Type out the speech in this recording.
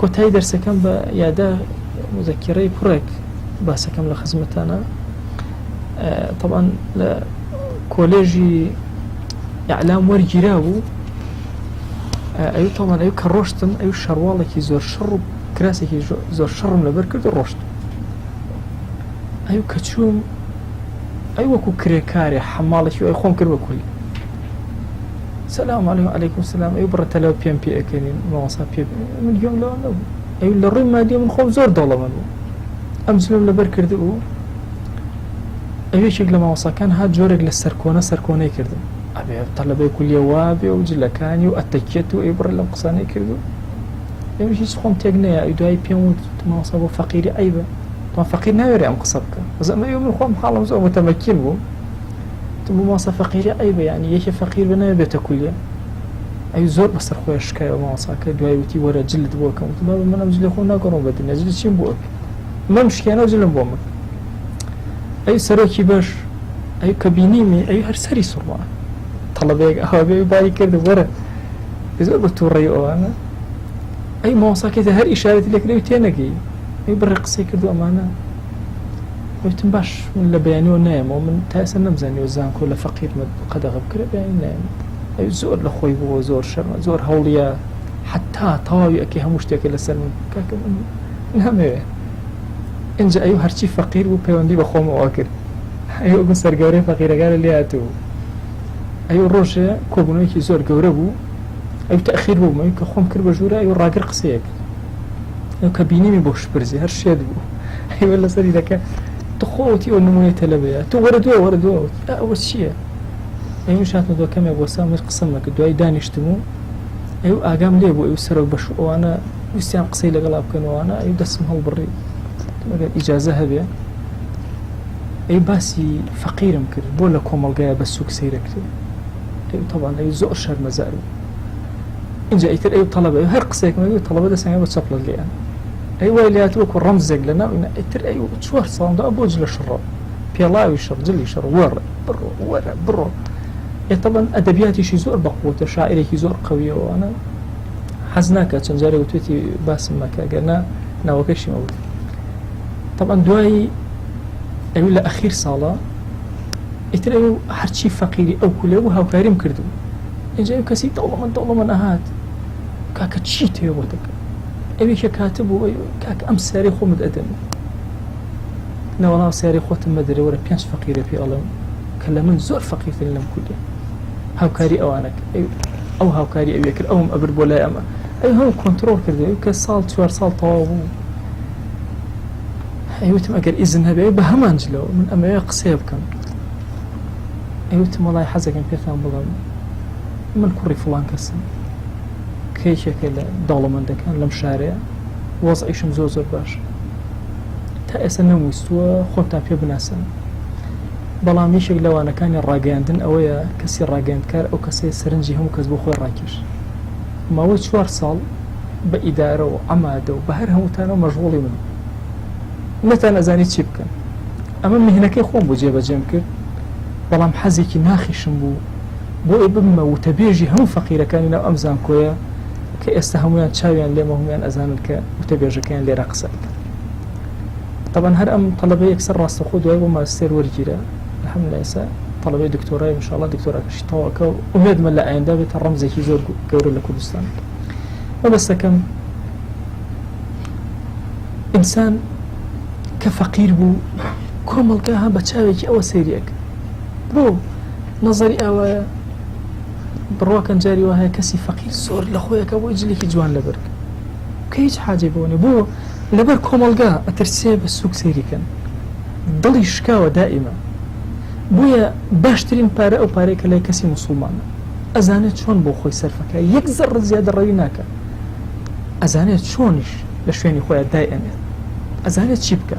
کۆتایی دەرسەکەم بە یادە مذەکیرەی پڕێک باسەکەم لە خزمەتانە طبعا لە کۆلێژی ئیعلام وەرگیرا بوو ئەو طبعا ئەو کە ڕۆشتم ئەو شەڕواڵێکی زۆر شەڕ و کراسێکی زۆر شەڕم لەبەر کرد و ڕۆشت ئەو کە چووم ئەی وەکو کرێکارێ حەماڵێکی ئەی خۆم کرد بە کولی سلام علیکم علیکم سلام ئەی بڕە تەلەو پێم پێ ئەەکەنین ماوەسا پێ من گوێم لەوە نەبوو ئەی لە ڕووی مادیە من خۆم زۆر دەوڵەمەند بوو ئەم جلۆم لەبەر کرد بوو ئەوێکێک لە ماوەساکان هات جۆرێک لە سەرکۆنەی کردم ئەبێ تەلەبەی کولیە وابێ و جلەکانی و ئەتەکێت و ئەی بڕە لەم قسانەی کرد و ئەو هیچ خۆم تێک نەیە ئەی دوای پێم وت ماوەسا بۆ فەقیری عەیبە طبعا فەقیر ناوێرێ ئەم قسە بکە بەس ئەمە من خۆم حاڵم زۆر متەمەکین بوو بۆ ماوەسا فەقیری عەیبە یعنی یەکێ فەقیر بە نەوێ بێتە کولیە ئەی زۆر بەسەر خۆی شکایەوە ماوەساکە دوای وتی وەرە جلت بۆ کەم وتم بابە من ئەم جلێ خۆم ناگەڕۆم بە دنیا جلت چیم بۆ مەم شکیانە و جلم بۆ من ئەی سەرۆکی بەش ئەی کە بینیمی ئەی هەر سەری سوڕما تەڵەبەیەک ئەوابێ باری کرد وەرە زۆر بە تووڕێی ئەوانە ئەی ماوەساکێتە هەر ئیشارەتی لێکرێ و تێنەگەی ئەی بڕێ قسەی کرد و ئەمانە وتم باش من لە بەیانیەوە نایەمەوە من تا ئێستا نەمزانیوە زانکۆ لە فەقیر قەدەغە بکرێ بەیانی نایەم ئەی زۆر لە خۆی بووە زۆر شەرمە زۆر هەوڵیە حتا تەواوی ئەکەی هەموو شتێکە لەسەر من کاکە من نامەوێ اینجا ئەی هەرچی فەقیر بوو پەیوەندی بە خۆمەوە کرد ئەی وەکو سەرگەورەی فەقیرەکانە لێ هاتووە ئەی ڕۆژێ کۆبوونەوەیەکی زۆر گەورە بوو ئەو تەخیر بووم ئەی کە خۆم کرد بە ژوورە ئەی ڕاگر قسەیەک ئەو کە بینیمی بۆ شپرزی هەر شێت بوو ئەیوە لەسەری دەکە تو خۆتی ئەو نمونەی تەلەبەیە تو وەرە دووە ئەوە چییە ئەی شاتمە دۆکەمێ بۆ سامر قسەم نەکرد دوای دانیشتم و ئەو ئاگام لێ بوو ئەو سەرۆک بەش ئەوانە ویستیان قسەی لەگەڵا بکەنەوەوانە ئەو دەستم هەڵبڕی ئەگەر ئیجازە هەبێ ئەی باسی فەقیرم کرد بۆ لە کۆمەڵگایە بە سووک سەیرە کرد ئەو تەبان ئەی زۆر شەرمەزار بوو اینجا ئیتر ئەو تەڵەبە هەر قسەیەکمە تەڵەبە دەسەنگە بە چەپڵ لێیان ئەی وای لات وەکو ڕەمزێک لە ناوینە ئیتر ئەی 4 ساڵدا بۆ جلە شڕە پێڵاوی شەڕ جلی شەڕ وەڕێ بڕۆ وەرە بڕۆ طبعا ئەدەبیاتیشی زۆر بەقوتە شاعرێکی زۆر قەویەوەوانە حەز ناکات چەند جارێک وتوێتی باسم مەکە گەرنا ناوەکەشی مەوت طبعا دوای ئەوی لە ئەخیر ساڵە ئیتر ئەو هەرچی فەقیری ئەو کولێ بوو هاوکاریم کردو اینجا ئەو کەسی دەوڵەمەند ئەهات کاکە چی تێ بۆ دەکە ئەوێکە کاتب بوو کاکە ئەم سیارەی خۆمت ئەدەمێ نەوەڵام سیارەی خۆتم مەدەرێ وەرە 5 فەقیرە پێ ئەڵێم کە لە من زۆر فەقیرترین لەم کولێ هاوکاری ئەوانەکە ئەو هاوکاری ئەوێ کرد ئەوم ئەبر بۆ لای ئەمە ئەو هەموو کۆنتڕۆڵ کردێ کە ساڵ 4 ساڵ تەواو بوو ئەیوتم ئەگەر ئیزن هەبێ بە هەمان جلەوە من ئەمەوێ قسەیە بکەم ئەیوتم وەڵای حەزەکەم پێتان بڵێم من کوڕی فڵان کەسم کەیکێکە لە دەوڵەمەندەکان لەم شارەیە وەزعیشم زۆر باشە تا ئێستا نەمویستووە خۆتان پێ بناسن بەڵام یەکێک لەوانەکانی ڕاگەیاندن ئەوەیە کەسی ڕاگەیاندکار ئەو کەسەی سەرنجی هەموو کەس بۆ خۆی ڕاکێش ماوەی 4 ساڵ بە ئیدارە و ئەمادە و بە هەر هەمووتانەوە مەشغوڵی من نەتان ئەزانی چی بکەن ئەمە میهنەکەی خۆم بۆ جێبەجێم کرد بەڵام حەزێکی ناخیشم بوو بۆ ئێ ببمە وتەبێژی هەموو فەقیرەکانی ناو ئەم زانکۆیە کە ئێستا هەمویان چاویان لێمە هەمویان ئەزانن کە وتەبێژەکەیان لێرە قسە بکەن طبعا هەر ئەم تەڵەبە یەکسەر ڕاستەخۆ دوای بۆ ماستێر وەرگیرە الحەمدولillah ئێستا تەڵەبەی دکتۆرای ئینشاءالله دکتۆراکەشی تەواوکە و ئومێدمە لە ئایندا بێتە ڕەمزێکی زۆر گەورە لە کوردستان مەبەستەکەم ئینسان کە فەقیر بوو کۆمەڵگا بە چاوێکی ئەوە سەیریەک بۆ نەزەری ئەوەیە بڕواکەن جاری وایە کەسی فەقیر زۆر لە خۆیەکە بۆ جلێکی جوان لەبەر کە هیچ حاجەی بۆنێ بۆ لەبەر کۆمەڵگا ئەترسێ بە سووک سەیریکەن دڵی شکاوە دائیمە بۆیە باشترین پارە ئەو پارەی کە لای کەسی موسڵمانە ئەزانێت چۆن بۆ خۆی سەرفەکە یەک زەڕ زیادە ڕەوی ناکە ئەزانێت چۆنیش لە شوێنی خۆیان دای ئەنێت ئەزانێت چی بکە